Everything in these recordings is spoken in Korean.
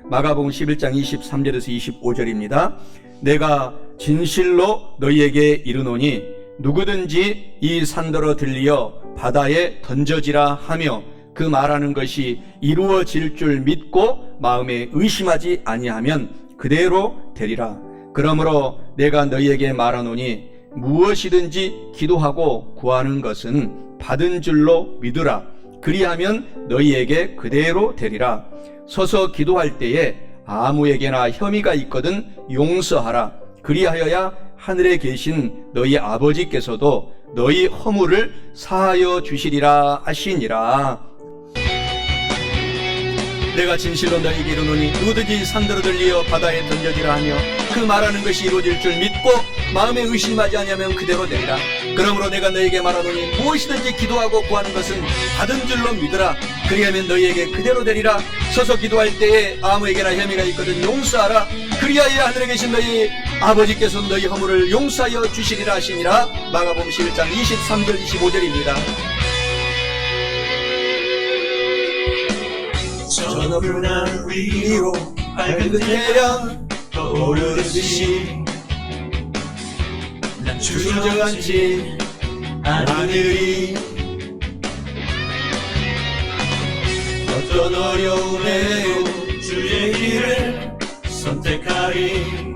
마가복음 11장 23절에서 25절입니다. 내가 진실로 너희에게 이르노니 누구든지 이 산더러 들리어 바다에 던져지라 하며 그 말하는 것이 이루어질 줄 믿고 마음에 의심하지 아니하면 그대로 되리라. 그러므로 내가 너희에게 말하노니 무엇이든지 기도하고 구하는 것은 받은 줄로 믿으라. 그리하면 너희에게 그대로 되리라. 서서 기도할 때에 아무에게나 혐의가 있거든 용서하라. 그리하여야 하늘에 계신 너희 아버지께서도 너희 허물을 사하여 주시리라 하시니라. 내가 진실로 너희에게 이르노니 누구든지 산더러 들리어 바다에 던져지라 하며 그 말하는 것이 이루어질 줄 믿고 마음에 의심하지 아니하면 그대로 되리라. 그러므로 내가 너희에게 말하노니 무엇이든지 기도하고 구하는 것은 받은 줄로 믿으라. 그리하면 너희에게 그대로 되리라. 서서 기도할 때에 아무에게나 혐의가 있거든 용서하라. 그리하여 하늘에 계신 너희 아버지께서 너희 허물을 용서하여 주시리라 하시니라. 마가복음 11장 23절 25절입니다. 저 높은 하늘 위로 밝은 태양 떠오르듯이 난 주저앉지 않으리. 어떤 어려움에도 주의 길을 선택하리.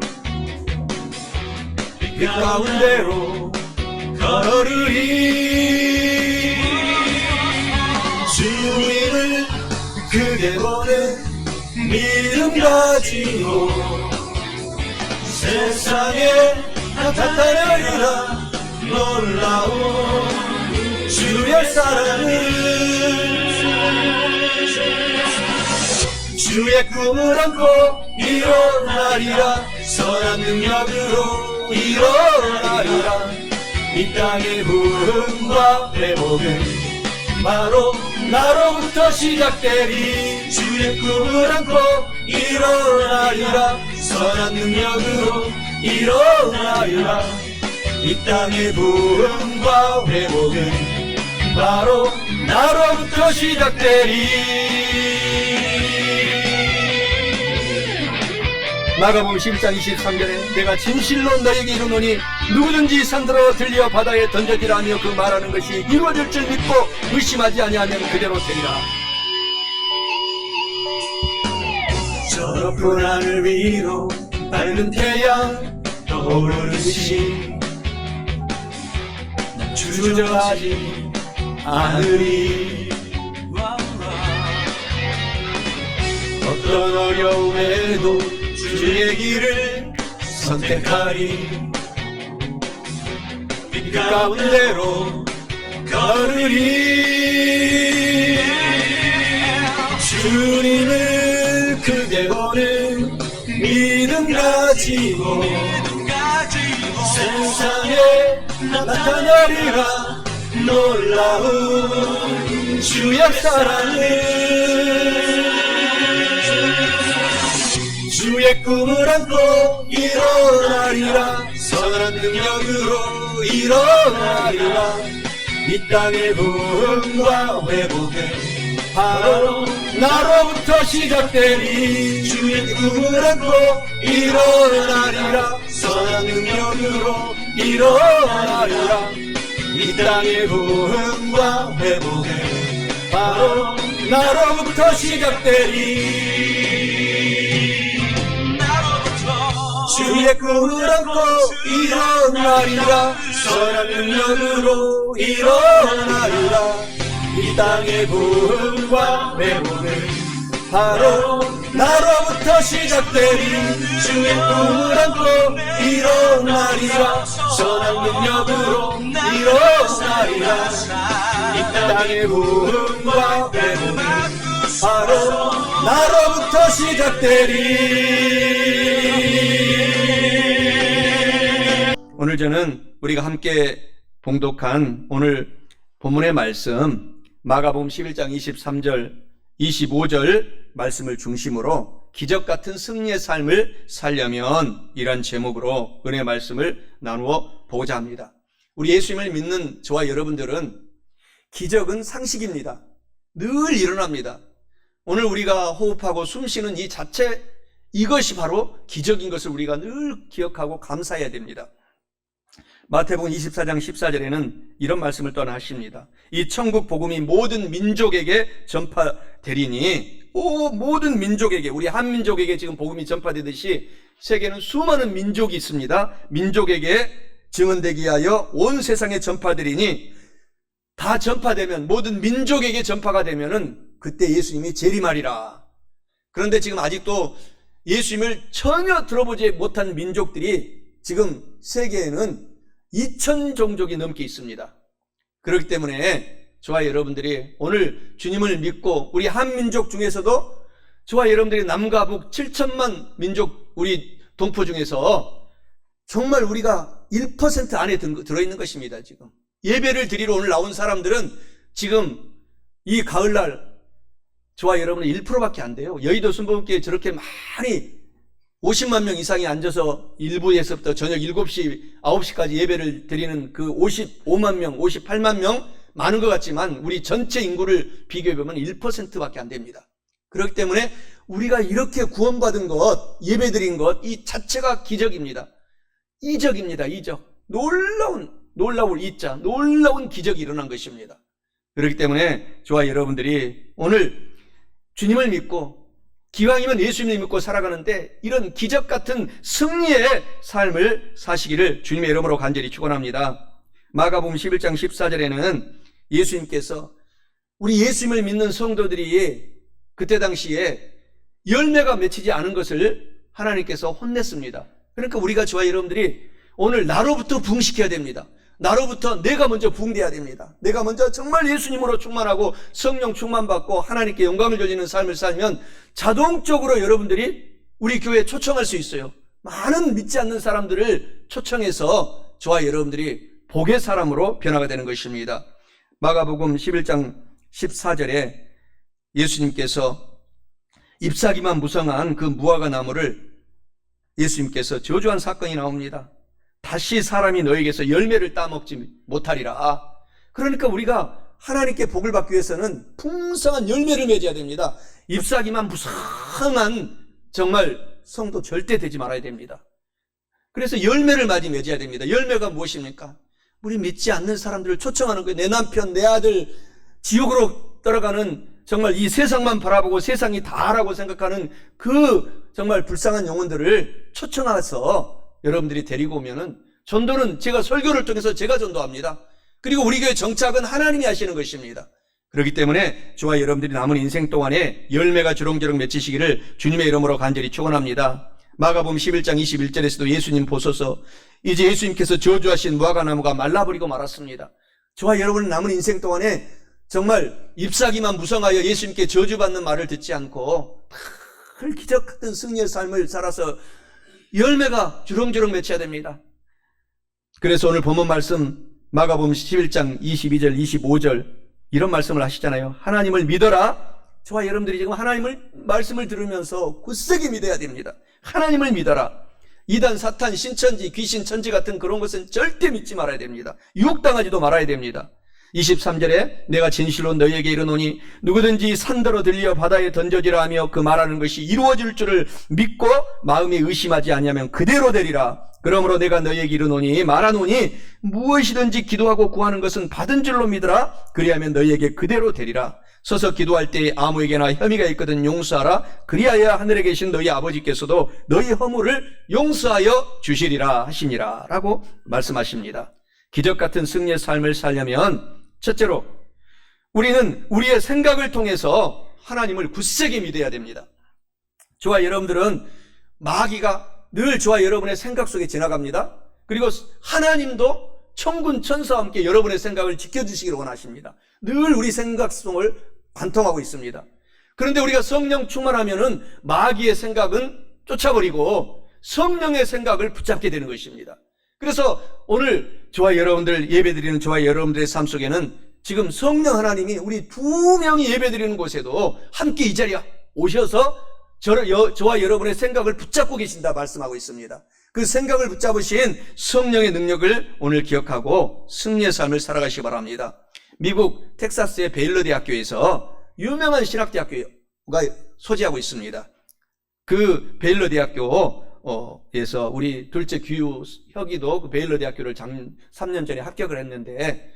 빛 가운데로 걸으리. 주님을 크게 보는 믿음 가지고 세상에 나타나리라. 놀라운 주의 사랑을 주의 꿈을 안고 일어나리라. 선한 능력으로 일어나리라. 이 땅의 부흥과 회복은 바로 나로부터 시작되리. 주의 꿈을 안고 일어나리라. 선한 능력으로 일어나리라. 이 땅의 부흥과 회복은 바로 나로부터 시작되리. 마가복음 11장 23절에 내가 진실로 너에게 이르노니 누구든지 산더러 들려 바다에 던져지라 하며 그 말하는 것이 이루어질 줄 믿고 의심하지 아니하면 그대로 되리라. 저 높은 하늘 위로 밝은 태양 떠오르듯이 난 주저하지 않으리. 어떤 어려움에도 주의 길을 선택하리. 빛 가운데로 걸으리. 주님을 크게 보는 믿음 가지고 세상에 나타나리라. 놀라운 주의 사랑을 주의 꿈을 안고 일어나리라. 선한 능력으로 일어나리라. 이 땅의 부흥과 회복은 바로 나로부터 시작되리. 주의 꿈을 안고 일어나리라. 선한 능력으로 일어나리라. 이 땅의 부흥과 회복은 바로 나로부터 시작되리. 주의 꿈을 안고 일어나리라. 선한 능력으로 일어나리라. 이 땅의 부흥과 회복은 바로 나로부터 시작되리. 주의 꿈을 안고 일어나리라. 선한 능력으로 일어나리라. 이 땅의 부흥과 회복은 바로 나로부터 시작되리. 오늘 저는 우리가 함께 봉독한 오늘 본문의 말씀 마가복음 11장 23절 25절 말씀을 중심으로 기적 같은 승리의 삶을 살려면 이란 제목으로 은혜 말씀을 나누어 보고자 합니다. 우리 예수님을 믿는 저와 여러분들은 기적은 상식입니다. 늘 일어납니다. 오늘 우리가 호흡하고 숨쉬는 이 자체, 이것이 바로 기적인 것을 우리가 늘 기억하고 감사해야 됩니다. 마태복음 24장 14절에는 이런 말씀을 또 하나 하십니다. 이 천국 복음이 모든 민족에게 전파되리니, 모든 민족에게, 우리 한민족에게 지금 복음이 전파되듯이 세계는 수많은 민족이 있습니다. 민족에게 증언되기 위하여 온 세상에 전파되리니, 다 전파되면, 모든 민족에게 전파가 되면은 그때 예수님이 재림하리라. 그런데 지금 아직도 예수님을 전혀 들어보지 못한 민족들이 지금 세계에는 2,000 종족이 넘게 있습니다. 그렇기 때문에 저와 여러분들이 오늘 주님을 믿고, 우리 한민족 중에서도 저와 여러분들이 남과 북 7천만 민족, 우리 동포 중에서 정말 우리가 1% 안에 들어있는 것입니다. 지금 예배를 드리러 오늘 나온 사람들은 지금 이 가을날 저와 여러분은 1%밖에 안 돼요. 여의도 순복음교회에 저렇게 많이 50만 명 이상이 앉아서 일부에서부터 저녁 7시, 9시까지 예배를 드리는 그 55만 명, 58만 명 많은 것 같지만 우리 전체 인구를 비교해보면 1%밖에 안 됩니다. 그렇기 때문에 우리가 이렇게 구원받은 것, 예배드린 것, 이 자체가 기적입니다. 이적입니다. 이적. 놀라운 이자, 놀라운 기적이 일어난 것입니다. 그렇기 때문에 저와 여러분들이 오늘 주님을 믿고 기왕이면 예수님을 믿고 살아가는데 이런 기적 같은 승리의 삶을 사시기를 주님의 이름으로 간절히 축원합니다. 마가복음 11장 14절에는 예수님께서 우리 예수님을 믿는 성도들이 그때 당시에 열매가 맺히지 않은 것을 하나님께서 혼냈습니다. 그러니까 우리가 저와 여러분들이 오늘 나로부터 부흥시켜야 됩니다. 나로부터 내가 먼저 부흥돼야 됩니다. 내가 먼저 정말 예수님으로 충만하고 성령 충만받고 하나님께 영광을 돌리는 삶을 살면 자동적으로 여러분들이 우리 교회에 초청할 수 있어요. 많은 믿지 않는 사람들을 초청해서 저와 여러분들이 복의 사람으로 변화가 되는 것입니다. 마가복음 11장 14절에 예수님께서 잎사귀만 무성한 그 무화과 나무를 예수님께서 저주한 사건이 나옵니다. 다시 사람이 너에게서 열매를 따먹지 못하리라. 그러니까 우리가 하나님께 복을 받기 위해서는 풍성한 열매를 맺어야 됩니다. 잎사귀만 무성한 정말 성도 절대 되지 말아야 됩니다. 그래서 열매를 많이 맺어야 됩니다. 열매가 무엇입니까? 우리 믿지 않는 사람들을 초청하는 거예요. 내 남편, 내 아들 지옥으로 떨어가는 정말 이 세상만 바라보고 세상이 다라고 생각하는 그 정말 불쌍한 영혼들을 초청해서 여러분들이 데리고 오면은, 전도는 제가 설교를 통해서 제가 전도합니다. 그리고 우리 교회 정착은 하나님이 하시는 것입니다. 그렇기 때문에 저와 여러분들이 남은 인생 동안에 열매가 주렁주렁 맺히시기를 주님의 이름으로 간절히 축원합니다. 마가복음 11장 21절에서도 예수님 보소서, 이제 예수님께서 저주하신 무화과나무가 말라버리고 말았습니다. 저와 여러분은 남은 인생 동안에 정말 잎사귀만 무성하여 예수님께 저주받는 말을 듣지 않고 늘 기적 같은 승리의 삶을 살아서 열매가 주렁주렁 맺혀야 됩니다. 그래서 오늘 본문 말씀 마가복음 11장 22절 25절 이런 말씀을 하시잖아요. 하나님을 믿어라. 저와 여러분들이 지금 하나님을 말씀을 들으면서 굳세게 믿어야 됩니다. 하나님을 믿어라. 이단, 사탄, 신천지, 귀신, 천지 같은 그런 것은 절대 믿지 말아야 됩니다. 유혹당하지도 말아야 됩니다. 23절에 내가 진실로 너희에게 이르노니 누구든지 산더러 들려 바다에 던져지라 하며 그 말하는 것이 이루어질 줄을 믿고 마음에 의심하지 아니하면 그대로 되리라. 그러므로 내가 너희에게 이르노니 말하노니 무엇이든지 기도하고 구하는 것은 받은 줄로 믿으라. 그리하면 너희에게 그대로 되리라. 서서 기도할 때 아무에게나 혐의가 있거든 용서하라. 그리하여 하늘에 계신 너희 아버지께서도 너희 허물을 용서하여 주시리라 하시니라 라고 말씀하십니다. 기적 같은 승리의 삶을 살려면 첫째로 우리는 우리의 생각을 통해서 하나님을 굳세게 믿어야 됩니다. 저와 여러분들은 마귀가 늘 저와 여러분의 생각 속에 지나갑니다. 그리고 하나님도 천군 천사와 함께 여러분의 생각을 지켜주시기를 원하십니다. 늘 우리 생각 속을 관통하고 있습니다. 그런데 우리가 성령 충만하면은 마귀의 생각은 쫓아버리고 성령의 생각을 붙잡게 되는 것입니다. 그래서 오늘 저와 여러분들 예배드리는 저와 여러분들의 삶 속에는 지금 성령 하나님이 우리 2명이 예배드리는 곳에도 함께 이 자리에 오셔서 저와 여러분의 생각을 붙잡고 계신다 말씀하고 있습니다. 그 생각을 붙잡으신 성령의 능력을 오늘 기억하고 승리의 삶을 살아가시기 바랍니다. 미국 텍사스의 베일러 대학교에서 유명한 신학대학교예요. 소지하고 있습니다. 그 베일러 대학교에서 우리 둘째 규 혁이도 그 베일러 대학교를 3년 전에 합격을 했는데,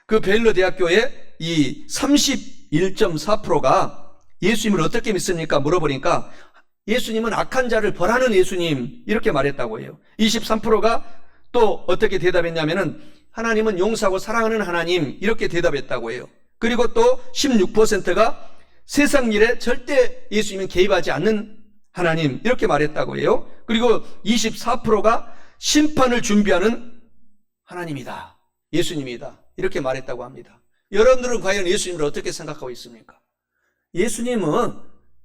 그 베일러 대학교의 이 31.4%가 예수님을 어떻게 믿습니까? 물어보니까 예수님은 악한 자를 벌하는 예수님, 이렇게 말했다고 해요. 23%가 또 어떻게 대답했냐면은 하나님은 용서하고 사랑하는 하나님, 이렇게 대답했다고 해요. 그리고 또 16%가 세상 일에 절대 예수님은 개입하지 않는 하나님, 이렇게 말했다고 해요. 그리고 24%가 심판을 준비하는 하나님이다, 예수님이다, 이렇게 말했다고 합니다. 여러분들은 과연 예수님을 어떻게 생각하고 있습니까? 예수님은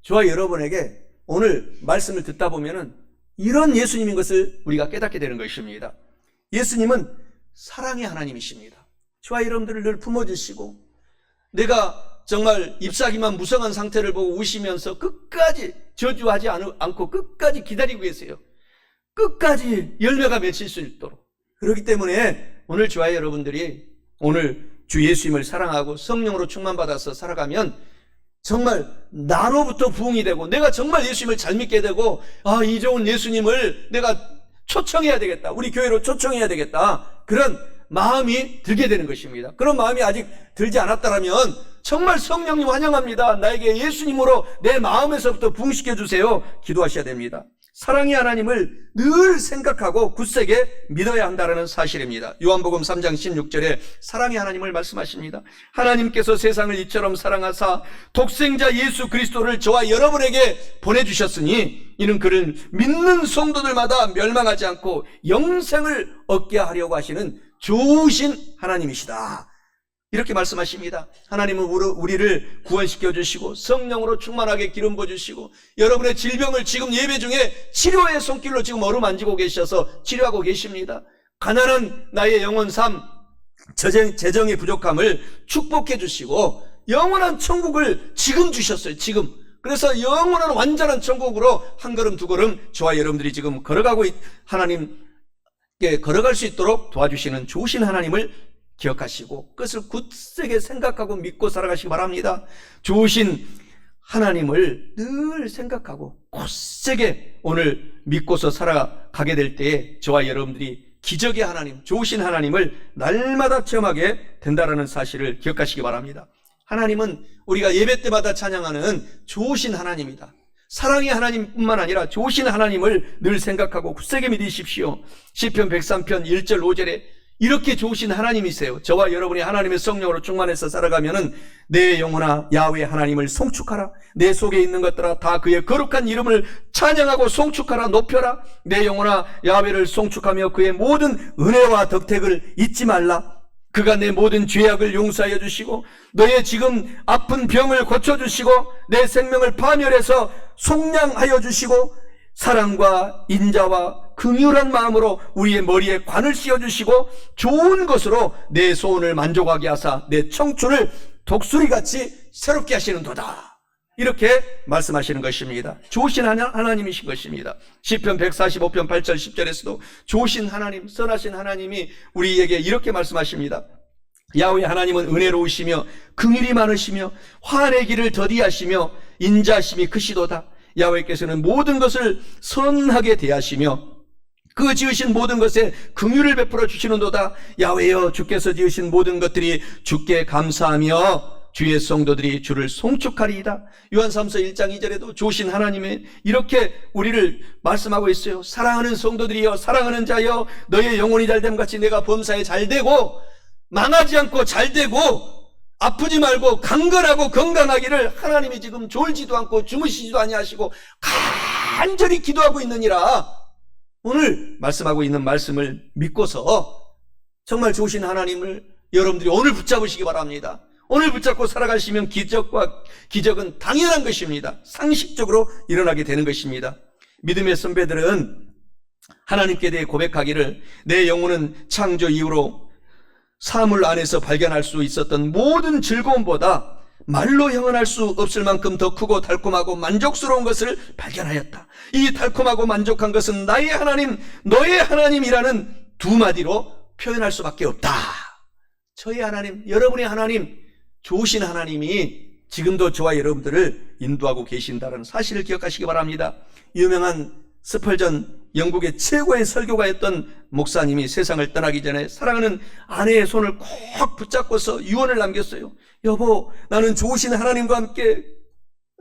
저와 여러분에게 오늘 말씀을 듣다 보면은 이런 예수님인 것을 우리가 깨닫게 되는 것입니다. 예수님은 사랑의 하나님이십니다. 저와 여러분들을 늘 품어주시고, 내가 정말 잎사귀만 무성한 상태를 보고 우시면서 끝까지 저주하지 않고 끝까지 기다리고 계세요. 끝까지 열매가 맺힐 수 있도록. 그렇기 때문에 오늘 저와 여러분들이 오늘 주 예수님을 사랑하고 성령으로 충만받아서 살아가면 정말 나로부터 부흥이 되고, 내가 정말 예수님을 잘 믿게 되고, 이 좋은 예수님을 내가 초청해야 되겠다, 우리 교회로 초청해야 되겠다, 그런 마음이 들게 되는 것입니다. 그런 마음이 아직 들지 않았다면 정말 성령님 환영합니다, 나에게 예수님으로 내 마음에서부터 부흥시켜 주세요, 기도하셔야 됩니다. 사랑의 하나님을 늘 생각하고 굳세게 믿어야 한다는 사실입니다. 요한복음 3장 16절에 사랑의 하나님을 말씀하십니다. 하나님께서 세상을 이처럼 사랑하사 독생자 예수 그리스도를 저와 여러분에게 보내주셨으니 이는 그를 믿는 성도들마다 멸망하지 않고 영생을 얻게 하려고 하시는 좋으신 하나님이시다, 이렇게 말씀하십니다. 하나님은 우리를 구원시켜 주시고 성령으로 충만하게 기름 부어주시고, 여러분의 질병을 지금 예배 중에 치료의 손길로 지금 어루만지고 계셔서 치료하고 계십니다. 가난한 나의 영혼 삶, 재정의 부족함을 축복해 주시고 영원한 천국을 지금 주셨어요, 지금. 그래서 영원한 완전한 천국으로 한 걸음 두 걸음 저와 여러분들이 지금 걸어가고 하나님께 걸어갈 수 있도록 도와주시는 좋으신 하나님을 기억하시고 그것을 굳세게 생각하고 믿고 살아가시기 바랍니다. 좋으신 하나님을 늘 생각하고 굳세게 오늘 믿고서 살아가게 될 때에 저와 여러분들이 기적의 하나님, 좋으신 하나님을 날마다 체험하게 된다는 사실을 기억하시기 바랍니다. 하나님은 우리가 예배 때마다 찬양하는 좋으신 하나님이다. 사랑의 하나님뿐만 아니라 좋으신 하나님을 늘 생각하고 굳세게 믿으십시오. 시편 103편 1절 5절에 이렇게 좋으신 하나님이세요. 저와 여러분이 하나님의 성령으로 충만해서 살아가면은 내 영혼아 야훼 하나님을 송축하라. 내 속에 있는 것들아 다 그의 거룩한 이름을 찬양하고 송축하라, 높여라. 내 영혼아 야훼를 송축하며 그의 모든 은혜와 덕택을 잊지 말라. 그가 내 모든 죄악을 용서하여 주시고 너의 지금 아픈 병을 고쳐주시고 내 생명을 파멸해서 속량하여 주시고 사랑과 인자와 긍휼한 마음으로 우리의 머리에 관을 씌워주시고 좋은 것으로 내 소원을 만족하게 하사 내 청춘을 독수리같이 새롭게 하시는도다. 이렇게 말씀하시는 것입니다. 좋으신 하나님이신 것입니다. 시편 145편 8절 10절에서도 좋으신 하나님, 선하신 하나님이 우리에게 이렇게 말씀하십니다. 야훼 하나님은 은혜로우시며 긍휼이 많으시며 화내기를 더디하시며 인자심이 크시도다. 야훼께서는 모든 것을 선하게 대하시며 그 지으신 모든 것에 긍휼을 베풀어 주시는도다. 야훼여 주께서 지으신 모든 것들이 주께 감사하며 주의 성도들이 주를 송축하리이다. 요한삼서 1장 2절에도 좋으신 하나님이 이렇게 우리를 말씀하고 있어요. 사랑하는 성도들이여, 사랑하는 자여, 너의 영혼이 잘됨 같이 내가 범사에 잘되고 망하지 않고 잘되고 아프지 말고 강건하고 건강하기를 하나님이 지금 졸지도 않고 주무시지도 아니하시고 간절히 기도하고 있느니라. 오늘 말씀하고 있는 말씀을 믿고서 정말 좋으신 하나님을 여러분들이 오늘 붙잡으시기 바랍니다. 오늘 붙잡고 살아가시면 기적은 당연한 것입니다. 상식적으로 일어나게 되는 것입니다. 믿음의 선배들은 하나님께 대해 고백하기를 내 영혼은 창조 이후로 사물 안에서 발견할 수 있었던 모든 즐거움보다 말로 형언할 수 없을 만큼 더 크고 달콤하고 만족스러운 것을 발견하였다. 이 달콤하고 만족한 것은 나의 하나님, 너의 하나님이라는 두 마디로 표현할 수밖에 없다. 저의 하나님, 여러분의 하나님, 좋으신 하나님이 지금도 저와 여러분들을 인도하고 계신다는 사실을 기억하시기 바랍니다. 유명한 스펄전, 영국의 최고의 설교가였던 목사님이 세상을 떠나기 전에 사랑하는 아내의 손을 꼭 붙잡고서 유언을 남겼어요. 여보, 나는 좋으신 하나님과 함께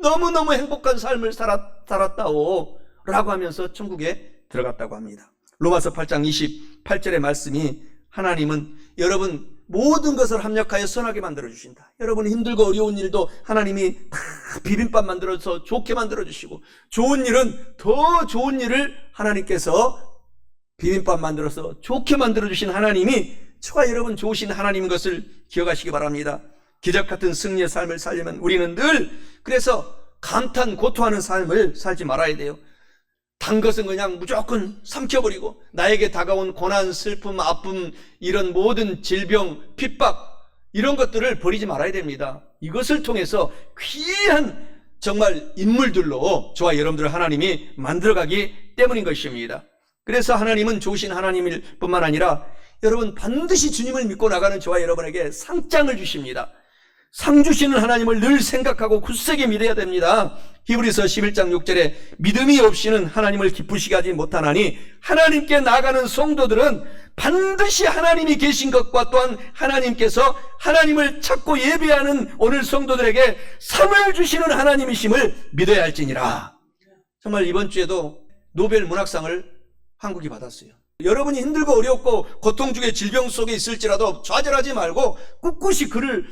너무너무 행복한 삶을 살았다오 라고 하면서 천국에 들어갔다고 합니다. 로마서 8장 28절의 말씀이 하나님은 여러분 모든 것을 합력하여 선하게 만들어주신다. 여러분 힘들고 어려운 일도 하나님이 다 비빔밥 만들어서 좋게 만들어주시고, 좋은 일은 더 좋은 일을 하나님께서 비빔밥 만들어서 좋게 만들어주신 하나님이 저와 여러분 좋으신 하나님인 것을 기억하시기 바랍니다. 기적 같은 승리의 삶을 살려면 우리는 늘 그래서 감탄 고토하는 삶을 살지 말아야 돼요. 단 것은 그냥 무조건 삼켜버리고 나에게 다가온 고난, 슬픔, 아픔, 이런 모든 질병, 핍박 이런 것들을 버리지 말아야 됩니다. 이것을 통해서 귀한 정말 인물들로 저와 여러분들을 하나님이 만들어가기 때문인 것입니다. 그래서 하나님은 좋으신 하나님일 뿐만 아니라 여러분 반드시 주님을 믿고 나가는 저와 여러분에게 상장을 주십니다. 상 주시는 하나님을 늘 생각하고 굳세게 믿어야 됩니다. 히브리서 11장 6절에 믿음이 없이는 하나님을 기쁘시게 하지 못하나니 하나님께 나아가는 성도들은 반드시 하나님이 계신 것과 또한 하나님께서 하나님을 찾고 예배하는 오늘 성도들에게 상을 주시는 하나님이심을 믿어야 할지니라. 정말 이번 주에도 노벨 문학상을 한국이 받았어요. 여러분이 힘들고 어렵고 고통 중에 질병 속에 있을지라도 좌절하지 말고 꿋꿋이 글을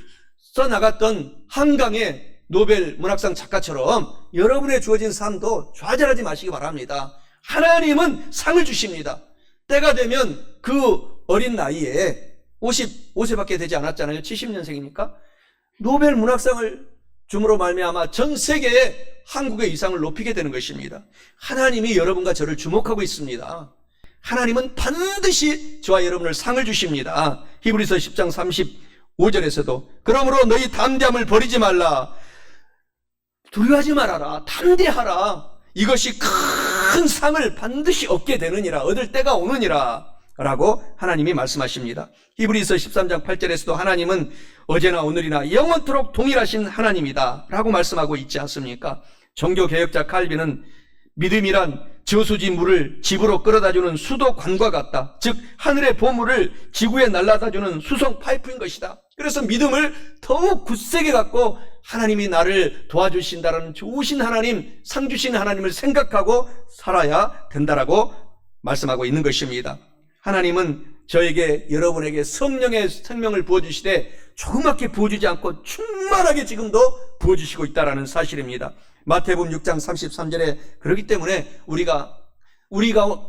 써나갔던 한강의 노벨 문학상 작가처럼 여러분의 주어진 삶도 좌절하지 마시기 바랍니다. 하나님은 상을 주십니다. 때가 되면 그 어린 나이에 55세밖에 되지 않았잖아요. 70년생이니까 노벨 문학상을 줌으로 말미암아 전 세계에 한국의 위상을 높이게 되는 것입니다. 하나님이 여러분과 저를 주목하고 있습니다. 하나님은 반드시 저와 여러분을 상을 주십니다. 히브리서 10장 35절에서도 그러므로 너희 담대함을 버리지 말라. 두려워하지 말아라. 담대하라. 이것이 큰 상을 반드시 얻게 되느니라. 얻을 때가 오느니라 라고 하나님이 말씀하십니다. 히브리서 13장 8절에서도 하나님은 어제나 오늘이나 영원토록 동일하신 하나님이다 라고 말씀하고 있지 않습니까? 종교개혁자 칼빈은 믿음이란 저수지 물을 집으로 끌어다주는 수도관과 같다. 즉 하늘의 보물을 지구에 날라다주는 수송 파이프인 것이다. 그래서 믿음을 더욱 굳세게 갖고 하나님이 나를 도와주신다는 좋으신 하나님, 상 주신 하나님을 생각하고 살아야 된다라고 말씀하고 있는 것입니다. 하나님은 저에게 여러분에게 성령의 생명을 부어주시되 조그맣게 부어주지 않고 충만하게 지금도 부어주시고 있다는 사실입니다. 마태복음 6장 33절에 그렇기 때문에 우리가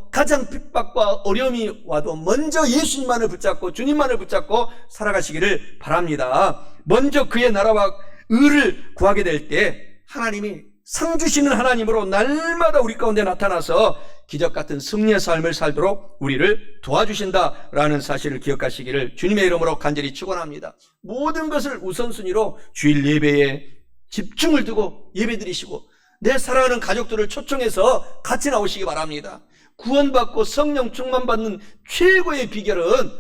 가장 핍박과 어려움이 와도 먼저 예수님만을 붙잡고 주님만을 붙잡고 살아가시기를 바랍니다. 먼저 그의 나라와 의를 구하게 될 때 하나님이 상 주시는 하나님으로 날마다 우리 가운데 나타나서 기적 같은 승리의 삶을 살도록 우리를 도와주신다라는 사실을 기억하시기를 주님의 이름으로 간절히 축원합니다. 모든 것을 우선순위로 주일 예배에 집중을 두고 예배드리시고 내 사랑하는 가족들을 초청해서 같이 나오시기 바랍니다. 구원받고 성령 충만받는 최고의 비결은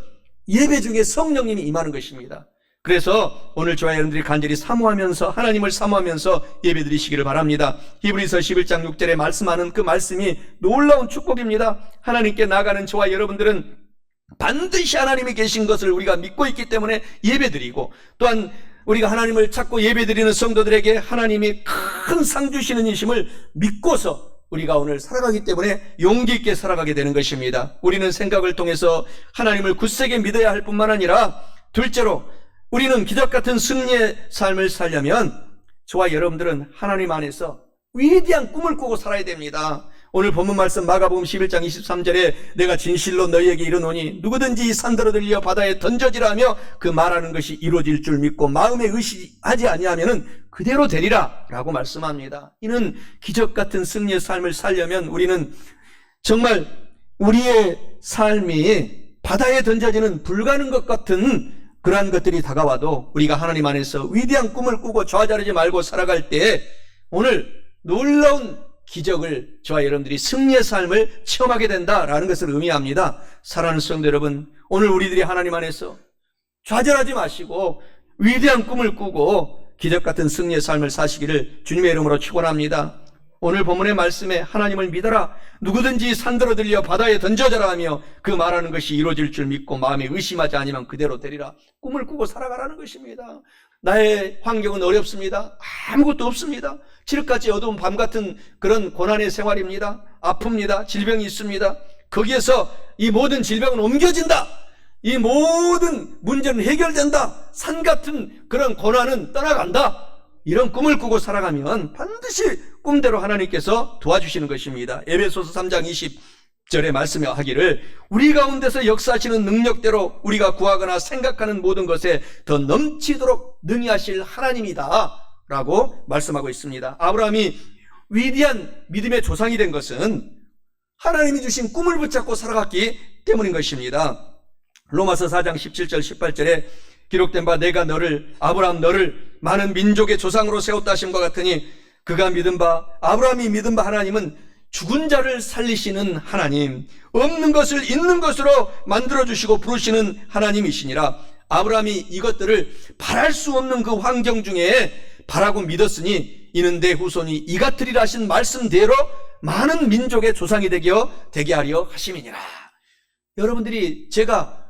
예배 중에 성령님이 임하는 것입니다. 그래서 오늘 저와 여러분들이 간절히 사모하면서 하나님을 사모하면서 예배드리시기를 바랍니다. 히브리서 11장 6절에 말씀하는 그 말씀이 놀라운 축복입니다. 하나님께 나아가는 저와 여러분들은 반드시 하나님이 계신 것을 우리가 믿고 있기 때문에 예배드리고 또한 우리가 하나님을 찾고 예배드리는 성도들에게 하나님이 큰 상 주시는 이심을 믿고서 우리가 오늘 살아가기 때문에 용기 있게 살아가게 되는 것입니다. 우리는 생각을 통해서 하나님을 굳세게 믿어야 할 뿐만 아니라 둘째로 우리는 기적 같은 승리의 삶을 살려면 저와 여러분들은 하나님 안에서 위대한 꿈을 꾸고 살아야 됩니다. 오늘 본문 말씀 마가복음 11장 23절에 내가 진실로 너희에게 이르노니 누구든지 이 산더러 들려 바다에 던져지라 하며 그 말하는 것이 이루어질 줄 믿고 마음에 의심하지 아니하면은 그대로 되리라 라고 말씀합니다. 이는 기적 같은 승리의 삶을 살려면 우리는 정말 우리의 삶이 바다에 던져지는 불가능 것 같은 그러한 것들이 다가와도 우리가 하나님 안에서 위대한 꿈을 꾸고 좌절하지 말고 살아갈 때 오늘 놀라운 기적을 저와 여러분들이 승리의 삶을 체험하게 된다라는 것을 의미합니다. 사랑하는 성도 여러분, 오늘 우리들이 하나님 안에서 좌절하지 마시고 위대한 꿈을 꾸고 기적같은 승리의 삶을 사시기를 주님의 이름으로 축원합니다. 오늘 본문의 말씀에 하나님을 믿어라, 누구든지 산더러 들려 바다에 던져져라 하며 그 말하는 것이 이루어질 줄 믿고 마음에 의심하지 아니면 그대로 되리라. 꿈을 꾸고 살아가라는 것입니다. 나의 환경은 어렵습니다. 아무것도 없습니다. 칠흑같이 어두운 밤 같은 그런 고난의 생활입니다. 아픕니다. 질병이 있습니다. 거기에서 이 모든 질병은 옮겨진다, 이 모든 문제는 해결된다, 산 같은 그런 고난은 떠나간다, 이런 꿈을 꾸고 살아가면 반드시 꿈대로 하나님께서 도와주시는 것입니다. 에베소서 3장 20절에 말씀에 하기를 우리 가운데서 역사하시는 능력대로 우리가 구하거나 생각하는 모든 것에 더 넘치도록 능히 하실 하나님이다 라고 말씀하고 있습니다. 아브라함이 위대한 믿음의 조상이 된 것은 하나님이 주신 꿈을 붙잡고 살아갔기 때문인 것입니다. 로마서 4장 17절 18절에 기록된 바 내가 아브라함 너를 많은 민족의 조상으로 세웠다 하심과 같으니 그가 믿은 바 아브라함이 믿은 바 하나님은 죽은 자를 살리시는 하나님, 없는 것을 있는 것으로 만들어주시고 부르시는 하나님이시니라. 아브라함이 이것들을 바랄 수 없는 그 환경 중에 바라고 믿었으니 이는 내 후손이 이 같으리라 하신 말씀대로 많은 민족의 조상이 되게 하려 하심이니라. 여러분들이 제가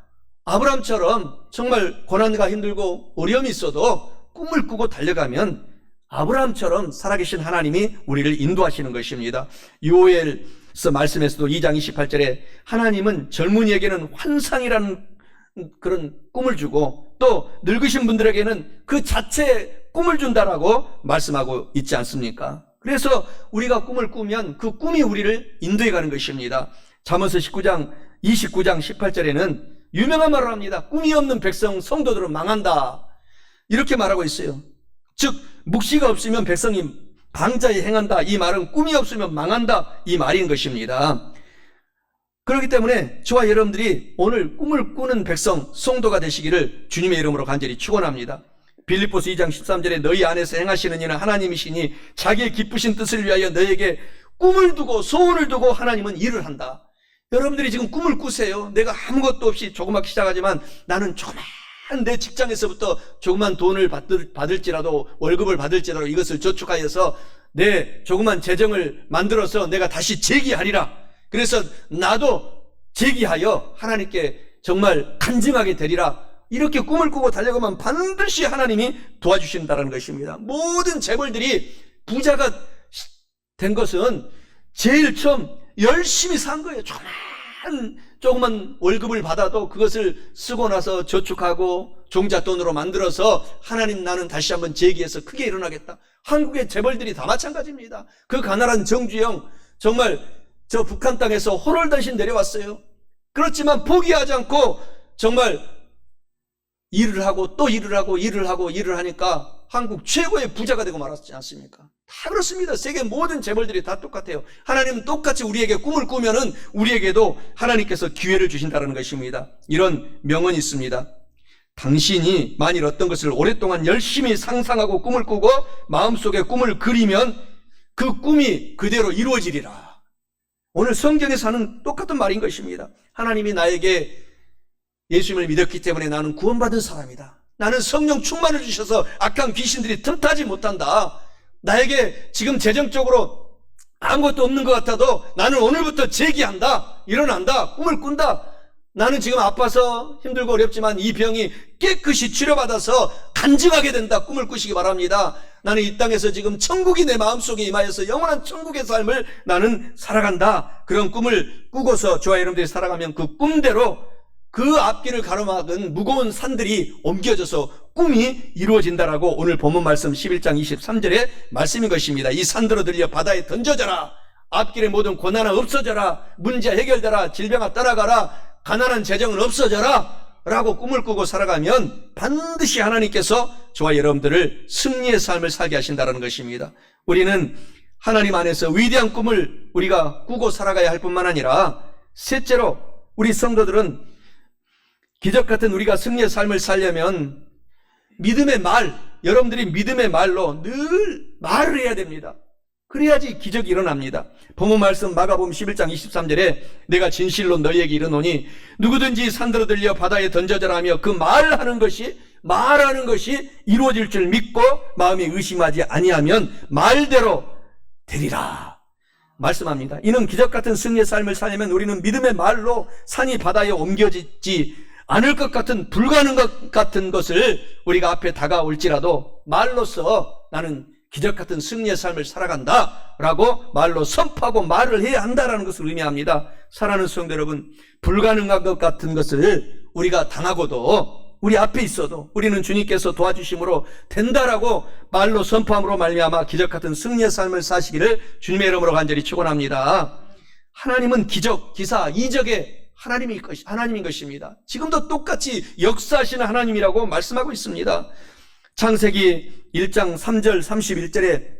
아브라함처럼 정말 고난과 힘들고 어려움이 있어도 꿈을 꾸고 달려가면 아브라함처럼 살아계신 하나님이 우리를 인도하시는 것입니다. 요엘서 말씀에서도 2장 28절에 하나님은 젊은이에게는 환상이라는 그런 꿈을 주고 또 늙으신 분들에게는 그 자체의 꿈을 준다라고 말씀하고 있지 않습니까? 그래서 우리가 꿈을 꾸면 그 꿈이 우리를 인도해 가는 것입니다. 잠언서 29장 18절에는 유명한 말을 합니다. 꿈이 없는 백성 성도들은 망한다, 이렇게 말하고 있어요. 즉 묵시가 없으면 백성이 방자에 행한다, 이 말은 꿈이 없으면 망한다, 이 말인 것입니다. 그렇기 때문에 저와 여러분들이 오늘 꿈을 꾸는 백성 성도가 되시기를 주님의 이름으로 간절히 축원합니다. 빌립보서 2장 13절에 너희 안에서 행하시는 이는 하나님이시니 자기의 기쁘신 뜻을 위하여 너에게 꿈을 두고 소원을 두고 하나님은 일을 한다. 여러분들이 지금 꿈을 꾸세요. 내가 아무것도 없이 조그맣게 시작하지만 나는 조그만 내 직장에서부터 조그만 돈을 받을지라도 월급을 받을지라도 이것을 저축하여서 내 조그만 재정을 만들어서 내가 다시 재기하리라. 그래서 나도 재기하여 하나님께 정말 간증하게 되리라. 이렇게 꿈을 꾸고 달려가면 반드시 하나님이 도와주신다는 것입니다. 모든 재벌들이 부자가 된 것은 제일 처음 열심히 산 거예요. 조그만 월급을 받아도 그것을 쓰고 나서 저축하고 종잣돈으로 만들어서 하나님 나는 다시 한번 재기해서 크게 일어나겠다. 한국의 재벌들이 다 마찬가지입니다. 그 가난한 정주영 정말 저 북한 땅에서 호롤단신 내려왔어요. 그렇지만 포기하지 않고 정말 일을 하고 또 일을 하고 일을 하니까 한국 최고의 부자가 되고 말았지 않습니까? 다 그렇습니다. 세계 모든 재벌들이 다 똑같아요. 하나님은 똑같이 우리에게 꿈을 꾸면은 우리에게도 하나님께서 기회를 주신다는 것입니다. 이런 명언이 있습니다. 당신이 만일 어떤 것을 오랫동안 열심히 상상하고 꿈을 꾸고 마음속에 꿈을 그리면 그 꿈이 그대로 이루어지리라. 오늘 성경에서 하는 똑같은 말인 것입니다. 하나님이 나에게 예수님을 믿었기 때문에 나는 구원받은 사람이다. 나는 성령 충만을 주셔서 악한 귀신들이 틈타지 못한다. 나에게 지금 재정적으로 아무것도 없는 것 같아도 나는 오늘부터 재기한다. 일어난다. 꿈을 꾼다. 나는 지금 아파서 힘들고 어렵지만 이 병이 깨끗이 치료받아서 간증하게 된다. 꿈을 꾸시기 바랍니다. 나는 이 땅에서 지금 천국이 내 마음속에 임하여서 영원한 천국의 삶을 나는 살아간다. 그런 꿈을 꾸고서 저와 여러분들이 살아가면 그 꿈대로 그 앞길을 가로막은 무거운 산들이 옮겨져서 꿈이 이루어진다라고 오늘 본문 말씀 11장 23절의 말씀인 것입니다. 이 산들어 들려 바다에 던져져라. 앞길의 모든 고난은 없어져라. 문제 해결되라. 질병아 떠나가라. 가난한 재정은 없어져라. 라고 꿈을 꾸고 살아가면 반드시 하나님께서 저와 여러분들을 승리의 삶을 살게 하신다는 것입니다. 우리는 하나님 안에서 위대한 꿈을 우리가 꾸고 살아가야 할 뿐만 아니라 셋째로 우리 성도들은 기적 같은 우리가 승리의 삶을 살려면 믿음의 말, 여러분들이 믿음의 말로 늘 말을 해야 됩니다. 그래야지 기적이 일어납니다. 본문 말씀 마가복음 11장 23절에 내가 진실로 너희에게 이르노니 누구든지 산들어 들려 바다에 던져져라 하며 그 말하는 것이 말하는 것이 이루어질 줄 믿고 마음에 의심하지 아니하면 말대로 되리라 말씀합니다. 이는 기적 같은 승리의 삶을 살려면 우리는 믿음의 말로 산이 바다에 옮겨지지 않을 것 같은 불가능한 것 같은 것을 우리가 앞에 다가올지라도 말로써 나는 기적 같은 승리의 삶을 살아간다 라고 말로 선포하고 말을 해야 한다라는 것을 의미합니다. 사랑하는 성도 여러분, 불가능한 것 같은 것을 우리가 당하고도 우리 앞에 있어도 우리는 주님께서 도와주심으로 된다라고 말로 선포함으로 말미암아 기적 같은 승리의 삶을 사시기를 주님의 이름으로 간절히 축원합니다. 하나님은 기적, 기사, 이적의 하나님인 것입니다. 지금도 똑같이 역사하시는 하나님이라고 말씀하고 있습니다. 창세기 1장 3절 31절에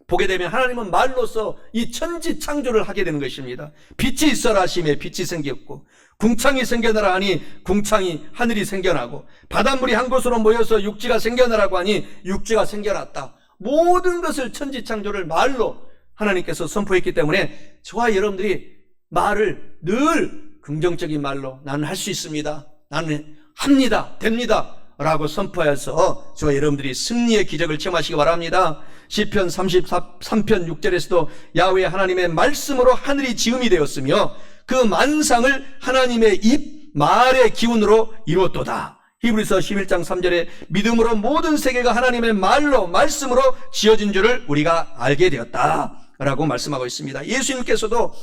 보게 되면 하나님은 말로서 이 천지 창조를 하게 되는 것입니다. 빛이 있어라 하심에 빛이 생겼고 궁창이 생겨나라 하니 궁창이 하늘이 생겨나고 바닷물이 한 곳으로 모여서 육지가 생겨나라고 하니 육지가 생겨났다. 모든 것을 천지 창조를 말로 하나님께서 선포했기 때문에 저와 여러분들이 말을 늘 긍정적인 말로 나는 할 수 있습니다, 나는 합니다, 됩니다 라고 선포해서 저와 여러분들이 승리의 기적을 체험하시기 바랍니다. 시편 33편 6절에서도 야훼 하나님의 말씀으로 하늘이 지음이 되었으며 그 만상을 하나님의 입 말의 기운으로 이루었도다. 히브리서 11장 3절에 믿음으로 모든 세계가 하나님의 말로 말씀으로 지어진 줄을 우리가 알게 되었다 라고 말씀하고 있습니다. 예수님께서도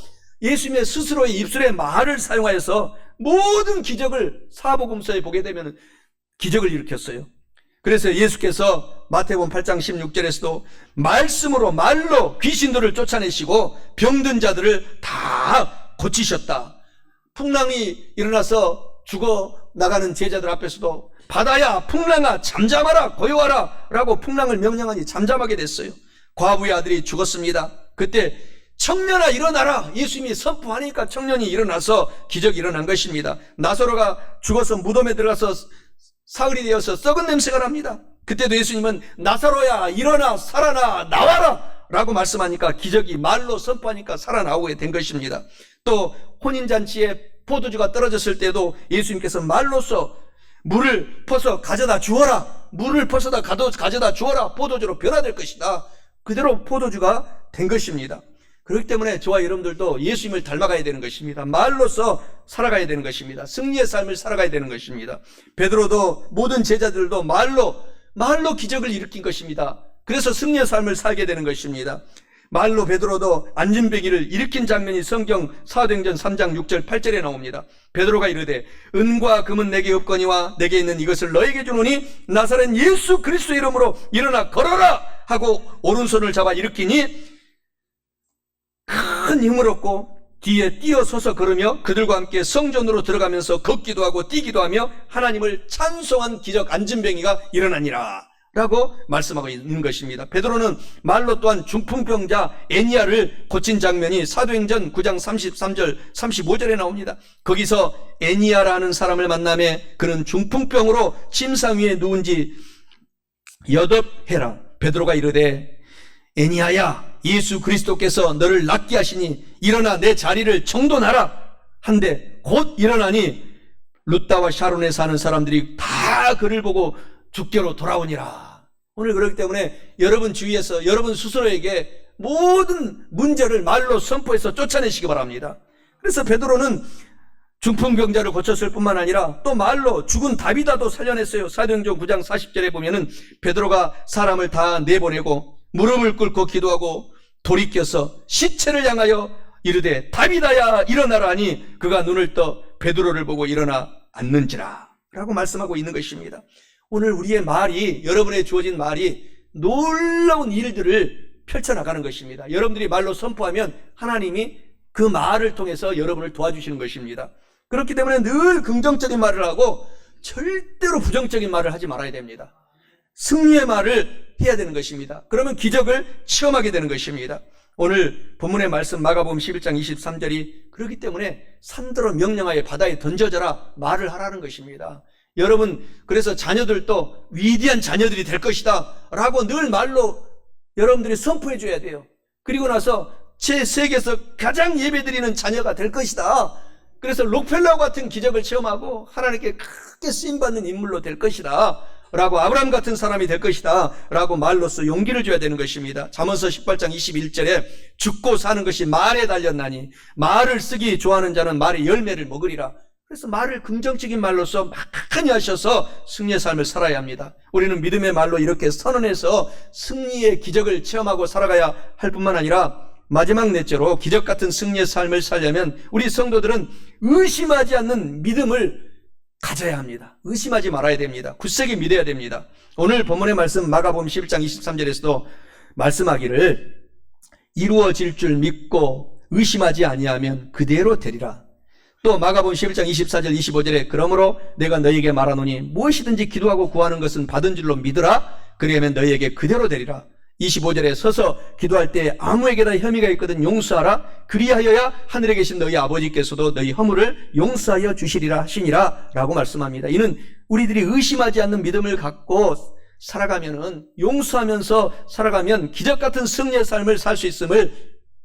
예수님의 스스로의 입술의 말을 사용하여서 모든 기적을 사복음서에 보게 되면 기적을 일으켰어요. 그래서 예수께서 마태복음 8장 16절에서도 말씀으로 말로 귀신들을 쫓아내시고 병든 자들을 다 고치셨다. 풍랑이 일어나서 죽어 나가는 제자들 앞에서도 바다야 풍랑아 잠잠하라 고요하라 라고 풍랑을 명령하니 잠잠하게 됐어요. 과부의 아들이 죽었습니다. 그때 청년아 일어나라 예수님이 선포하니까 청년이 일어나서 기적이 일어난 것입니다. 나사로가 죽어서 무덤에 들어가서 사흘이 되어서 썩은 냄새가 납니다. 그때도 예수님은 나사로야 일어나 살아나 나와라 라고 말씀하니까 기적이 말로 선포하니까 살아나오게 된 것입니다. 또 혼인잔치에 포도주가 떨어졌을 때도 예수님께서 말로써 물을 퍼서 가져다 주어라, 물을 퍼서다 가져다 주어라, 포도주로 변화될 것이다. 그대로 포도주가 된 것입니다. 그렇기 때문에 저와 여러분들도 예수님을 닮아가야 되는 것입니다. 말로써 살아가야 되는 것입니다. 승리의 삶을 살아가야 되는 것입니다. 베드로도 모든 제자들도 말로 기적을 일으킨 것입니다. 그래서 승리의 삶을 살게 되는 것입니다. 말로 베드로도 안진뱅이를 일으킨 장면이 성경 사도행전 3장 6절 8절에 나옵니다. 베드로가 이르되 은과 금은 내게 없거니와 내게 있는 이것을 너에게 주노니 나사렛 예수 그리스도의 이름으로 일어나 걸어라 하고 오른손을 잡아 일으키니 큰 힘을 얻고 뒤에 뛰어서서 걸으며 그들과 함께 성전으로 들어가면서 걷기도 하고 뛰기도 하며 하나님을 찬송한 기적 안진뱅이가 일어나니라 라고 말씀하고 있는 것입니다. 베드로는 말로 또한 중풍병자 애니야를 고친 장면이 사도행전 9장 33절 35절에 나옵니다. 거기서 애니야라는 사람을 만나매 그는 중풍병으로 침상 위에 누운 지 8해라. 베드로가 이르되 애니야야 예수 그리스도께서 너를 낫게 하시니 일어나 내 자리를 정돈하라 한데 곧 일어나니 루다와 샤론에 사는 사람들이 다 그를 보고 주께로 돌아오니라. 오늘 그렇기 때문에 여러분 주위에서 여러분 스스로에게 모든 문제를 말로 선포해서 쫓아내시기 바랍니다. 그래서 베드로는 중풍병자를 고쳤을 뿐만 아니라 또 말로 죽은 다비다도 살려냈어요. 사도행전 9장 40절에 보면은 베드로가 사람을 다 내보내고 무릎을 꿇고 기도하고 돌이켜서 시체를 향하여 이르되 다비다야 일어나라 하니 그가 눈을 떠 베드로를 보고 일어나 앉는지라 라고 말씀하고 있는 것입니다. 오늘 우리의 말이, 여러분의 주어진 말이 놀라운 일들을 펼쳐나가는 것입니다. 여러분들이 말로 선포하면 하나님이 그 말을 통해서 여러분을 도와주시는 것입니다. 그렇기 때문에 늘 긍정적인 말을 하고 절대로 부정적인 말을 하지 말아야 됩니다. 승리의 말을 해야 되는 것입니다. 그러면 기적을 체험하게 되는 것입니다. 오늘 본문의 말씀 마가복음 11장 23절이 그렇기 때문에 산더러 명령하여 바다에 던져져라 말을 하라는 것입니다. 여러분 그래서 자녀들도 위대한 자녀들이 될 것이다 라고 늘 말로 여러분들이 선포해 줘야 돼요. 그리고 나서 제 세계에서 가장 예배드리는 자녀가 될 것이다. 그래서 록펠러 같은 기적을 체험하고 하나님께 크게 쓰임받는 인물로 될 것이다 라고 아브라함 같은 사람이 될 것이다 라고 말로써 용기를 줘야 되는 것입니다. 잠언서 18장 21절에 죽고 사는 것이 말에 달렸나니 말을 쓰기 좋아하는 자는 말의 열매를 먹으리라. 그래서 말을 긍정적인 말로써 많이 하셔서 승리의 삶을 살아야 합니다. 우리는 믿음의 말로 이렇게 선언해서 승리의 기적을 체험하고 살아가야 할 뿐만 아니라 마지막 넷째로 기적 같은 승리의 삶을 살려면 우리 성도들은 의심하지 않는 믿음을 가져야 합니다. 의심하지 말아야 됩니다. 굳세게 믿어야 됩니다. 오늘 본문의 말씀 마가복음 11장 23절에서도 말씀하기를 이루어질 줄 믿고 의심하지 아니하면 그대로 되리라. 또 마가복음 11장 24절 25절에 그러므로 내가 너희에게 말하노니 무엇이든지 기도하고 구하는 것은 받은 줄로 믿으라. 그리하면 너희에게 그대로 되리라. 25절에 서서 기도할 때 아무에게나 혐의가 있거든 용서하라. 그리하여야 하늘에 계신 너희 아버지께서도 너희 허물을 용서하여 주시리라 하시니라 라고 말씀합니다. 이는 우리들이 의심하지 않는 믿음을 갖고 살아가면은 용서하면서 살아가면 기적 같은 승리의 삶을 살 수 있음을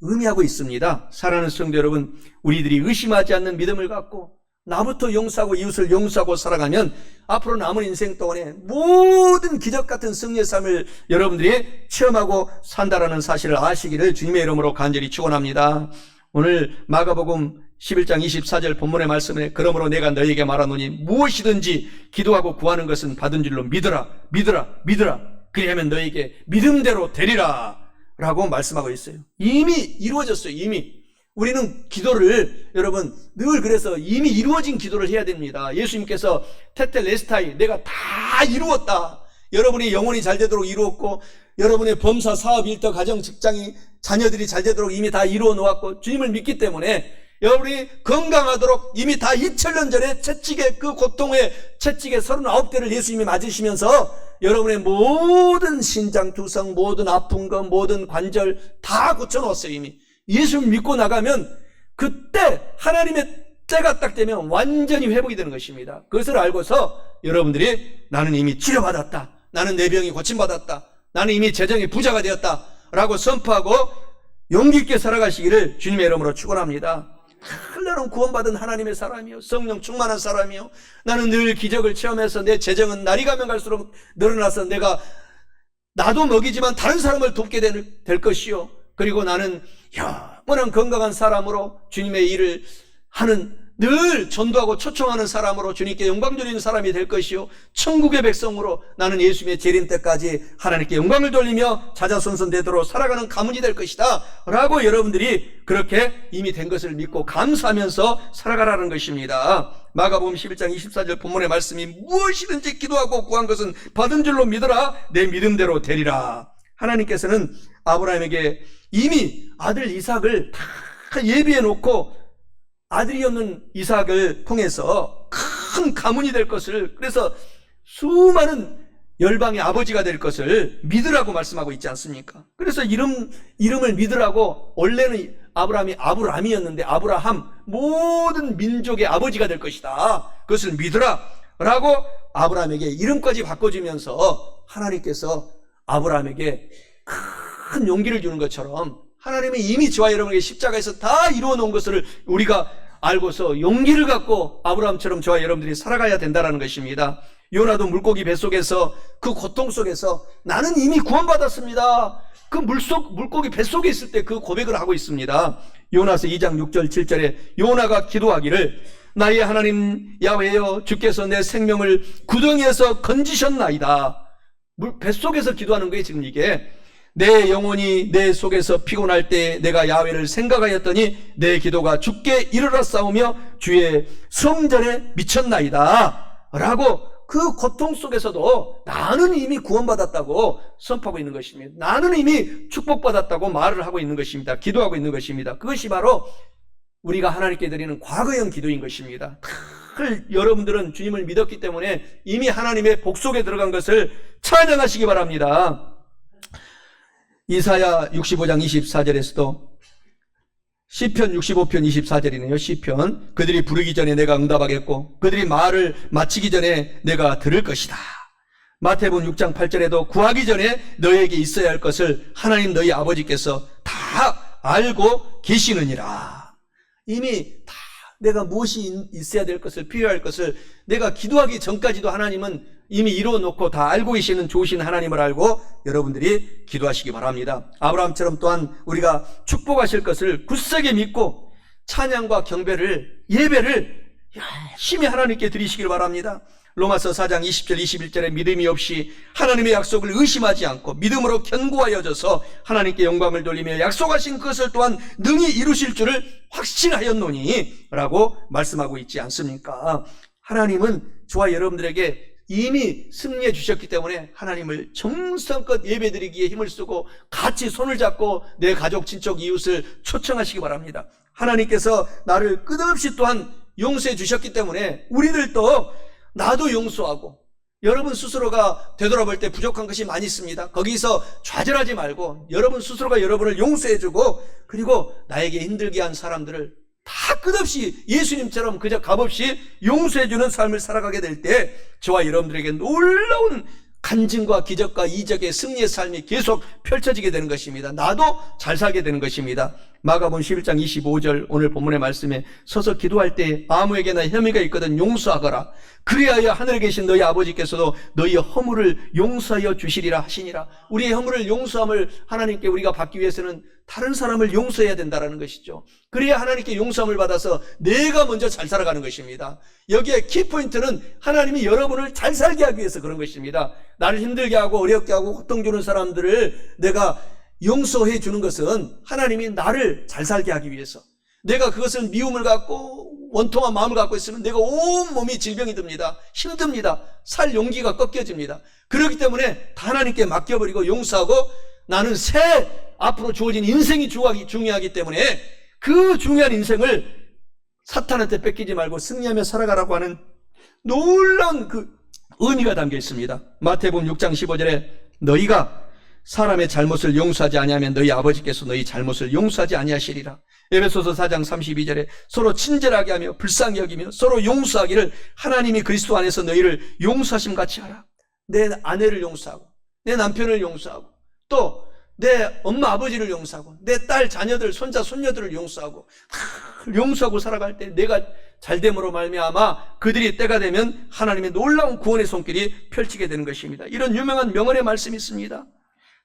의미하고 있습니다. 사랑하는 성도 여러분, 우리들이 의심하지 않는 믿음을 갖고 나부터 용서하고 이웃을 용서하고 살아가면 앞으로 남은 인생 동안에 모든 기적 같은 승리의 삶을 여러분들이 체험하고 산다라는 사실을 아시기를 주님의 이름으로 간절히 축원합니다. 오늘 마가복음 11장 24절 본문의 말씀에 그러므로 내가 너희에게 말하노니 무엇이든지 기도하고 구하는 것은 받은 줄로 믿으라. 그리하면 너희에게 믿음대로 되리라 라고 말씀하고 있어요. 이미 이루어졌어요. 이미. 우리는 기도를 여러분 늘 그래서 이미 이루어진 기도를 해야 됩니다. 예수님께서 테텔레스타이 내가 다 이루었다. 여러분이 영혼이 잘 되도록 이루었고 여러분의 범사, 사업, 일터, 가정, 직장이 자녀들이 잘 되도록 이미 다 이루어 놓았고 주님을 믿기 때문에 여러분이 건강하도록 이미 다 2000년 전에 채찍의 그 고통의 채찍의 39대를 예수님이 맞으시면서 여러분의 모든 신장, 두성, 모든 아픈 것, 모든 관절 다 고쳐놓았어요. 이미. 예수를 믿고 나가면 그때 하나님의 때가 딱 되면 완전히 회복이 되는 것입니다. 그것을 알고서 여러분들이 나는 이미 치료받았다. 나는 내 병이 고침받았다. 나는 이미 재정의 부자가 되었다. 라고 선포하고 용기 있게 살아가시기를 주님의 이름으로 축원합니다. 나는 구원받은 하나님의 사람이요. 성령 충만한 사람이요. 나는 늘 기적을 체험해서 내 재정은 날이 가면 갈수록 늘어나서 내가 나도 먹이지만 다른 사람을 돕게 될 것이요. 그리고 나는 영원한 건강한 사람으로 주님의 일을 하는 늘 전도하고 초청하는 사람으로 주님께 영광 돌리는 사람이 될 것이요. 천국의 백성으로 나는 예수님의 재림 때까지 하나님께 영광을 돌리며 자자손손되도록 살아가는 가문이 될 것이다 라고 여러분들이 그렇게 이미 된 것을 믿고 감사하면서 살아가라는 것입니다. 마가복음 11장 24절 본문의 말씀이 무엇이든지 기도하고 구한 것은 받은 줄로 믿어라. 내 믿음대로 되리라. 하나님께서는 아브라함에게 이미 아들 이삭을 다 예비해 놓고 아들이 없는 이삭을 통해서 큰 가문이 될 것을, 그래서 수많은 열방의 아버지가 될 것을 믿으라고 말씀하고 있지 않습니까? 그래서 이름을 믿으라고 원래는 아브라함이 아브람이었는데 아브라함, 모든 민족의 아버지가 될 것이다. 그것을 믿으라 라고 아브라함에게 이름까지 바꿔주면서 하나님께서 아브라함에게 큰 용기를 주는 것처럼 하나님이 이미 저와 여러분에게 십자가에서 다 이루어 놓은 것을 우리가 알고서 용기를 갖고 아브라함처럼 저와 여러분들이 살아가야 된다는 것입니다. 요나도 물고기 뱃속에서 그 고통 속에서 나는 이미 구원받았습니다. 그 물고기 뱃속에 있을 때 그 고백을 하고 있습니다. 요나서 2장 6절 7절에 요나가 기도하기를 나의 하나님 야훼여 주께서 내 생명을 구덩이에서 건지셨나이다. 뱃속에서 기도하는 거예요. 지금 이게 내 영혼이 내 속에서 피곤할 때 내가 야훼를 생각하였더니 내 기도가 주께 이르렀사오며 주의 성전에 미쳤나이다 라고 그 고통 속에서도 나는 이미 구원받았다고 선포하고 있는 것입니다. 나는 이미 축복받았다고 말을 하고 있는 것입니다. 기도하고 있는 것입니다. 그것이 바로 우리가 하나님께 드리는 과거형 기도인 것입니다. 여러분들은 주님을 믿었기 때문에 이미 하나님의 복 속에 들어간 것을 찬양하시기 바랍니다. 이사야 65장 24절에서도 시편 65편 24절이네요. 시편 그들이 부르기 전에 내가 응답하겠고 그들이 말을 마치기 전에 내가 들을 것이다. 마태복음 6장 8절에도 구하기 전에 너희에게 있어야 할 것을 하나님 너희 아버지께서 다 알고 계시느니라. 이미 다 내가 무엇이 있어야 될 것을, 필요할 것을 내가 기도하기 전까지도 하나님은 이미 이루어놓고 다 알고 계시는 좋으신 하나님을 알고 여러분들이 기도하시기 바랍니다. 아브라함처럼 또한 우리가 축복하실 것을 굳세게 믿고 찬양과 경배를, 예배를 열심히 하나님께 드리시길 바랍니다. 로마서 4장 20절 21절에 믿음이 없이 하나님의 약속을 의심하지 않고 믿음으로 견고하여져서 하나님께 영광을 돌리며 약속하신 그것을 또한 능히 이루실 줄을 확신하였노니 라고 말씀하고 있지 않습니까? 하나님은 저와 여러분들에게 이미 승리해 주셨기 때문에 하나님을 정성껏 예배드리기에 힘을 쓰고 같이 손을 잡고 내 가족, 친척, 이웃을 초청하시기 바랍니다. 하나님께서 나를 끝없이 또한 용서해 주셨기 때문에 우리들도 나도 용서하고, 여러분 스스로가 되돌아볼 때 부족한 것이 많이 있습니다. 거기서 좌절하지 말고 여러분 스스로가 여러분을 용서해주고, 그리고 나에게 힘들게 한 사람들을 다 끝없이 예수님처럼 그저 값없이 용서해주는 삶을 살아가게 될 때 저와 여러분들에게 놀라운 간증과 기적과 이적의 승리의 삶이 계속 펼쳐지게 되는 것입니다. 나도 잘 살게 되는 것입니다. 마가복음 11장 25절 오늘 본문의 말씀에 서서 기도할 때 아무에게나 혐의가 있거든 용서하거라. 그리하여 하늘에 계신 너희 아버지께서도 너희 허물을 용서하여 주시리라 하시니라. 우리의 허물을 용서함을 하나님께 우리가 받기 위해서는 다른 사람을 용서해야 된다는 것이죠. 그래야 하나님께 용서함을 받아서 내가 먼저 잘 살아가는 것입니다. 여기에 키포인트는 하나님이 여러분을 잘 살게 하기 위해서 그런 것입니다. 나를 힘들게 하고 어렵게 하고 고통 주는 사람들을 내가 용서해 주는 것은 하나님이 나를 잘 살게 하기 위해서, 내가 그것을 미움을 갖고 원통한 마음을 갖고 있으면 내가 온몸이 질병이 듭니다. 힘듭니다. 살 용기가 꺾여집니다. 그렇기 때문에 다 하나님께 맡겨버리고 용서하고, 나는 새 앞으로 주어진 인생이 중요하기 때문에 그 중요한 인생을 사탄한테 뺏기지 말고 승리하며 살아가라고 하는 놀라운 그 의미가 담겨 있습니다. 마태복음 6장 15절에 너희가 사람의 잘못을 용서하지 아니하면 너희 아버지께서 너희 잘못을 용서하지 아니하시리라. 에베소서 4장 32절에 서로 친절하게 하며 불쌍히 여기며 서로 용서하기를 하나님이 그리스도 안에서 너희를 용서하심 같이 하라. 내 아내를 용서하고, 내 남편을 용서하고, 또 내 엄마 아버지를 용서하고, 내 딸 자녀들 손자 손녀들을 용서하고 살아갈 때 내가 잘됨으로 말미암아 그들이 때가 되면 하나님의 놀라운 구원의 손길이 펼치게 되는 것입니다. 이런 유명한 명언의 말씀이 있습니다.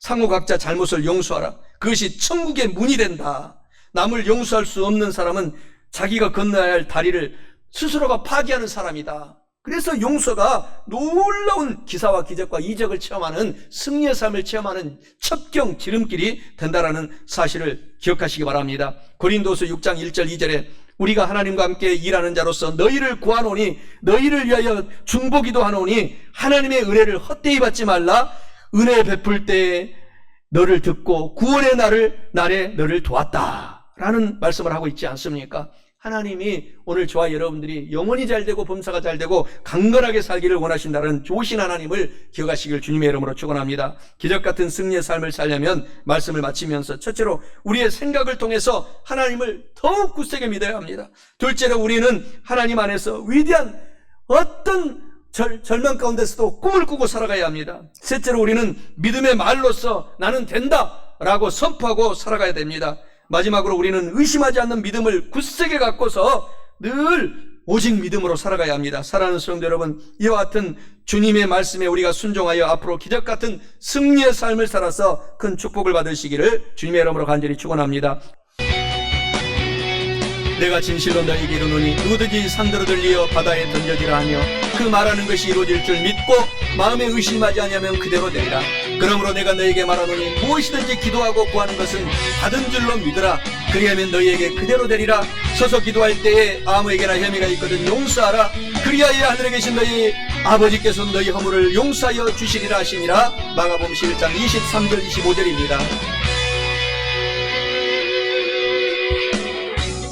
상호 각자 잘못을 용서하라. 그것이 천국의 문이 된다. 남을 용서할 수 없는 사람은 자기가 건너야 할 다리를 스스로가 파기하는 사람이다. 그래서 용서가 놀라운 기사와 기적과 이적을 체험하는, 승리의 삶을 체험하는 첩경 지름길이 된다라는 사실을 기억하시기 바랍니다. 고린도서 6장 1절 2절에 우리가 하나님과 함께 일하는 자로서 너희를 구하노니, 너희를 위하여 중보기도 하노니 하나님의 은혜를 헛되이 받지 말라. 은혜 베풀 때에 너를 듣고 구원의 날에 너를 도왔다 라는 말씀을 하고 있지 않습니까? 하나님이 오늘 저와 여러분들이 영혼이 잘되고 범사가 잘되고 강건하게 살기를 원하신다는 좋으신 하나님을 기억하시길 주님의 이름으로 축원합니다. 기적같은 승리의 삶을 살려면 말씀을 마치면서 첫째로 우리의 생각을 통해서 하나님을 더욱 굳세게 믿어야 합니다. 둘째로 우리는 하나님 안에서 위대한 어떤 절망 가운데서도 꿈을 꾸고 살아가야 합니다. 셋째로 우리는 믿음의 말로서 나는 된다 라고 선포하고 살아가야 됩니다. 마지막으로 우리는 의심하지 않는 믿음을 굳세게 갖고서 늘 오직 믿음으로 살아가야 합니다. 사랑하는 성도 여러분, 이와 같은 주님의 말씀에 우리가 순종하여 앞으로 기적같은 승리의 삶을 살아서 큰 축복을 받으시기를 주님의 이름으로 간절히 축원합니다. 내가 진실로 너희에게 이르노니 누구든지 산더러 들리어 바다에 던져지라 하며 그 말하는 것이 이루어질 줄 믿고 마음에 의심하지 아니하면 그대로 되리라. 그러므로 내가 너희에게 말하노니 무엇이든지 기도하고 구하는 것은 받은 줄로 믿으라. 그리하면 너희에게 그대로 되리라. 서서 기도할 때에 아무에게나 혐의가 있거든 용서하라. 그리하여 하늘에 계신 너희 아버지께서 너희 허물을 용서하여 주시리라 하시니라. 마가복음 11장 23절 25절입니다.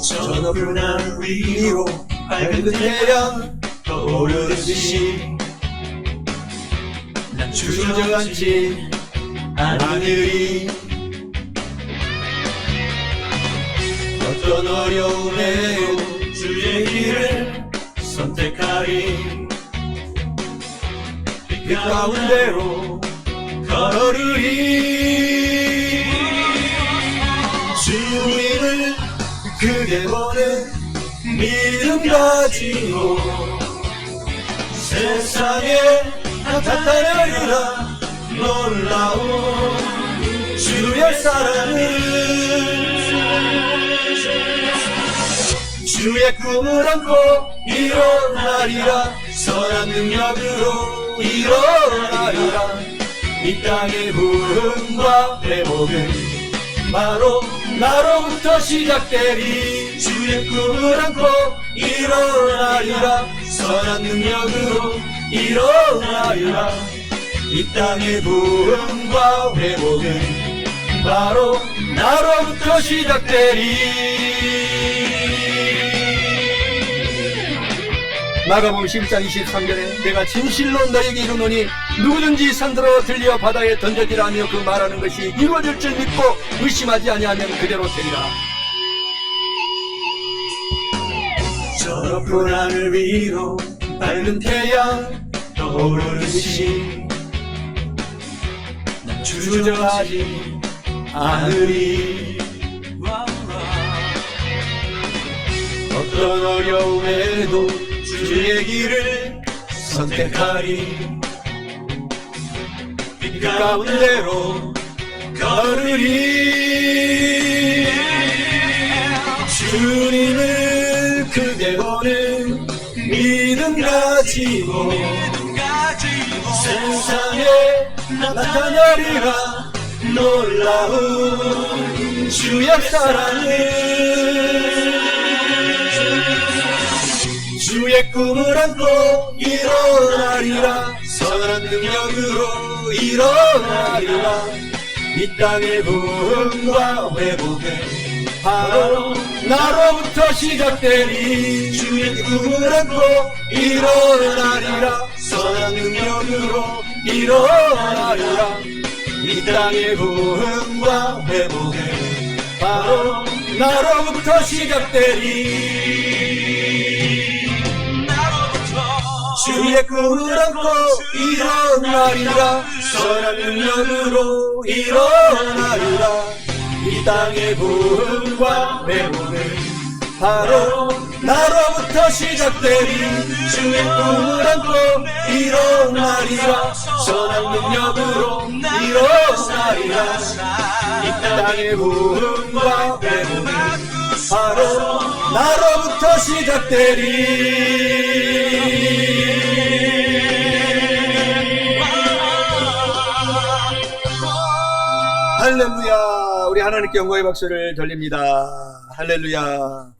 저 높은 하늘 위로 밝은 태양 떠오르듯이 난 주저앉지 않으리. 어떤 어려움에도 주의 길을 선택하리. 그 가운데로 걸으리. 주님을 크게 보는 믿음 가지고 세상에 나타내리라 놀라운 주의 사랑을 주의 꿈을 안고 일어나리라 선한 능력으로 일어나리라 이 땅의 부흥과 회복은 바로 나로부터 시작되리 주의 꿈을 안고 일어나리라 선한 능력으로 일어나리라 이 땅의 부흥과 회복은 바로 나로부터 시작되리. 마가복음 11장 23절에 내가 진실로 너에게 이르노니 누구든지 산들어 들려 바다에 던져지라 하며 그 말하는 것이 이루어질 줄 믿고 의심하지 아니하면 그대로 되리라. 저 높은 하늘 위로 밝은 태양 떠오르듯이 난 주저하지 않으리 어떤 어려움에도 주의 길을 선택하리 빛 가운데로 걸으리 주님을 크게 보는 믿음 가지고 세상에 나타나리라 놀라운 주의 사랑을 주의 꿈을 안고 일어나리라 선한 능력으로 일어나리라 이 땅의 부흥과 회복은 바로 나로부터 시작되리 주의 꿈을 안고 일어나리라 선한 능력으로 일어나리라 이 땅의 부흥과 회복은 바로 나로부터 시작되리 주의 꿈을 안고 일어나리라 선한 능력으로 일어나리라 이 땅의 부흥과 회복은 바로 나로부터 시작되리 주의 꿈을 안고 일어나리라 선한 능력으로 일어나리라 이 땅의 부흥과 회복은 바로 나로부터 시작되리 할렐루야. 우리 하나님께 영광의 박수를 돌립니다. 할렐루야.